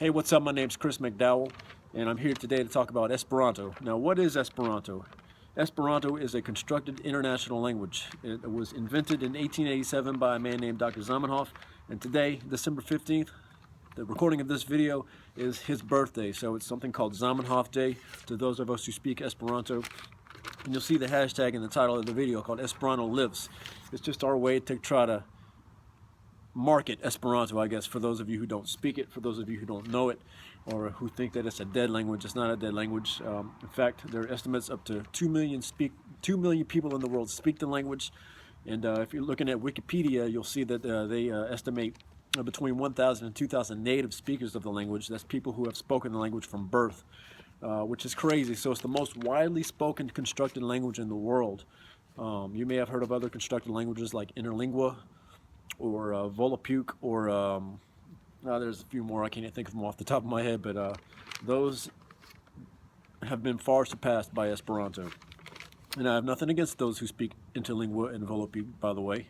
Hey, what's up? My name's Chris McDowell, and I'm here today to talk about Esperanto. Now, what is Esperanto? Esperanto is a constructed international language. It was invented in 1887 by a man named Dr. Zamenhof, and today, December 15th, the recording of this video is his birthday, so it's something called Zamenhof Day to those of us who speak Esperanto. And you'll see the hashtag in the title of the video called Esperantolives. It's just our way to try to market Esperanto, I guess, for those of you who don't speak it, for those of you who don't know it, or who think that it's a dead language. It's not a dead language. In fact, there are estimates up to 2 million people in the world speak the language. And if you're looking at Wikipedia, you'll see that they estimate between 1,000 and 2,000 native speakers of the language. That's people who have spoken the language from birth, which is crazy. So it's the most widely spoken constructed language in the world. You may have heard of other constructed languages like interlingua, or Volapük, or there's a few more. I can't think of them off the top of my head, but those have been far surpassed by Esperanto. And I have nothing against those who speak interlingua and Volapük, by the way.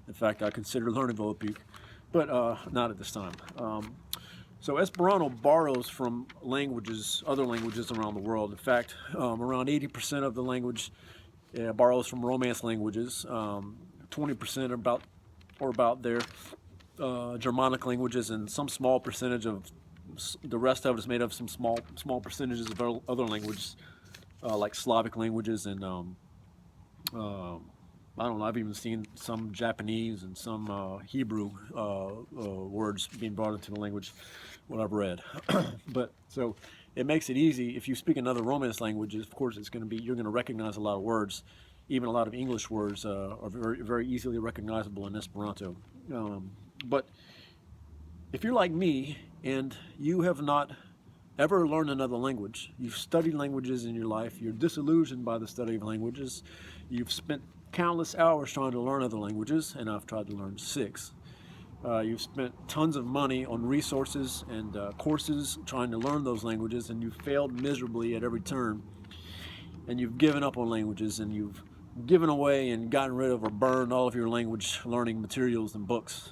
In fact, I consider learning Volapük, but not at this time. So Esperanto borrows from other languages around the world. In fact, around 80% of the language borrows from Romance languages. 20% about their Germanic languages, and some small percentage of the rest of it is made of some small percentages of other languages, like Slavic languages, and I don't know, I've even seen some Japanese and some Hebrew words being brought into the language, what I've read. But so it makes it easy. If you speak another Romance language, of course you're going to recognize a lot of words. Even a lot of English words are very, very easily recognizable in Esperanto. But if you're like me and you have not ever learned another language, you've studied languages in your life, you're disillusioned by the study of languages, you've spent countless hours trying to learn other languages, and I've tried to learn 6. You've spent tons of money on resources and courses trying to learn those languages, and you've failed miserably at every turn. And you've given up on languages, and you've given away and gotten rid of or burned all of your language learning materials and books.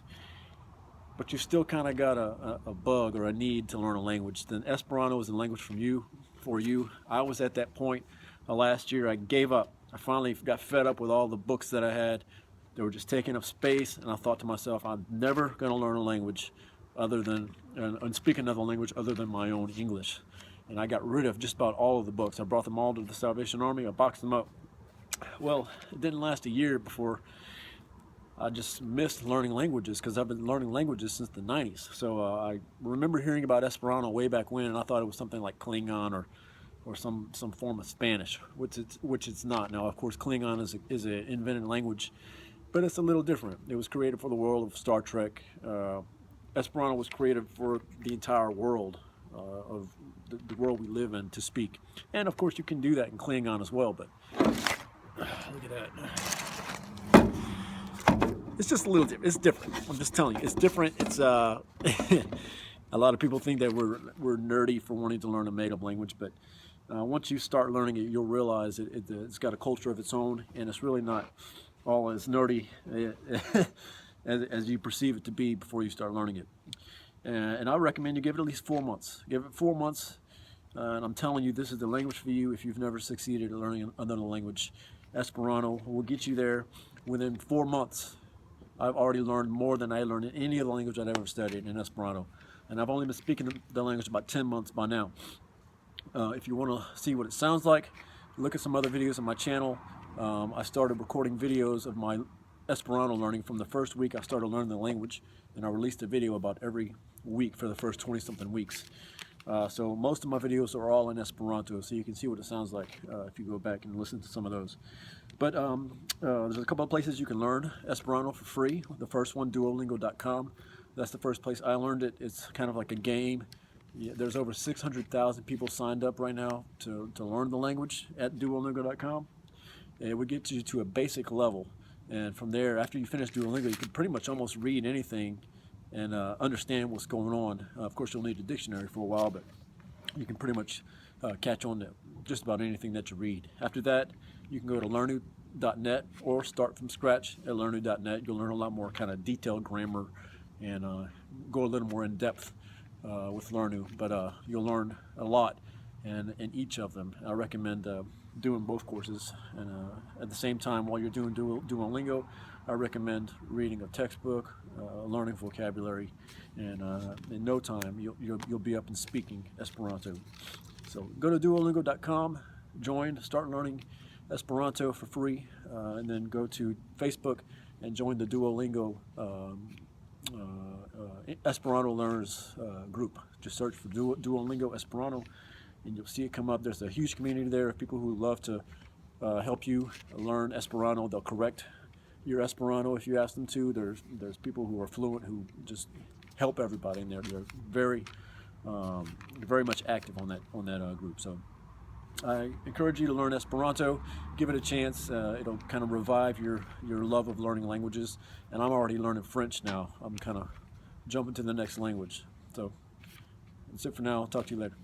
But you still kind of got a bug or a need to learn a language. Then Esperanto is a language for you. I was at that point last year. I gave up. I finally got fed up with all the books that I had. They were just taking up space, and I thought to myself, I'm never going to learn a language and speak another language other than my own English. And I got rid of just about all of the books. I brought them all to the Salvation Army. I boxed them up. Well, it didn't last a year before I just missed learning languages, because I've been learning languages since the 90s. So I remember hearing about Esperanto way back when, and I thought it was something like Klingon or some form of Spanish, which it's not. Now, of course, Klingon is an invented language, but it's a little different. It was created for the world of Star Trek. Esperanto was created for the entire world of the world we live in to speak. And of course you can do that in Klingon as well, but look at that. It's just a little different. It's different. I'm just telling you, it's different. It's a lot of people think that we're nerdy for wanting to learn a made-up language, but once you start learning it, you'll realize it's got a culture of its own, and it's really not all as nerdy as you perceive it to be before you start learning it. And I recommend you give it at least 4 months. Give it 4 months, and I'm telling you, this is the language for you if you've never succeeded at learning another language. Esperanto will get you there within 4 months. I've already learned more than I learned in any other language I've ever studied in Esperanto. And I've only been speaking the language about 10 months by now. If you want to see what it sounds like, look at some other videos on my channel. I started recording videos of my Esperanto learning from the first week I started learning the language, and I released a video about every week for the first 20-something weeks. So most of my videos are all in Esperanto, so you can see what it sounds like if you go back and listen to some of those. But there's a couple of places you can learn Esperanto for free. The first one, Duolingo.com. That's the first place I learned it. It's kind of like a game. Yeah, there's over 600,000 people signed up right now to learn the language at Duolingo.com. It would get you to a basic level. And from there, after you finish Duolingo, you can pretty much almost read anything and understand what's going on. Of course, you'll need a dictionary for a while, but you can pretty much catch on to just about anything that you read. After that, you can go to learnu.net or start from scratch at learnu.net. You'll learn a lot more kind of detailed grammar and go a little more in depth with Learnu, but you'll learn a lot in each of them. I recommend doing both courses, and at the same time, while you're doing Duolingo, I recommend reading a textbook, learning vocabulary, and in no time you'll be up and speaking Esperanto. So go to Duolingo.com, join, start learning Esperanto for free, and then go to Facebook and join the Duolingo Esperanto Learners group. Just search for Duolingo Esperanto, and you'll see it come up. There's a huge community there of people who love to help you learn Esperanto. They'll correct your Esperanto if you ask them to. There's people who are fluent who just help everybody in there. They're very much active on that group. So I encourage you to learn Esperanto. Give it a chance. It'll kind of revive your love of learning languages. And I'm already learning French now. I'm kind of jumping to the next language. So that's it for now. I'll talk to you later.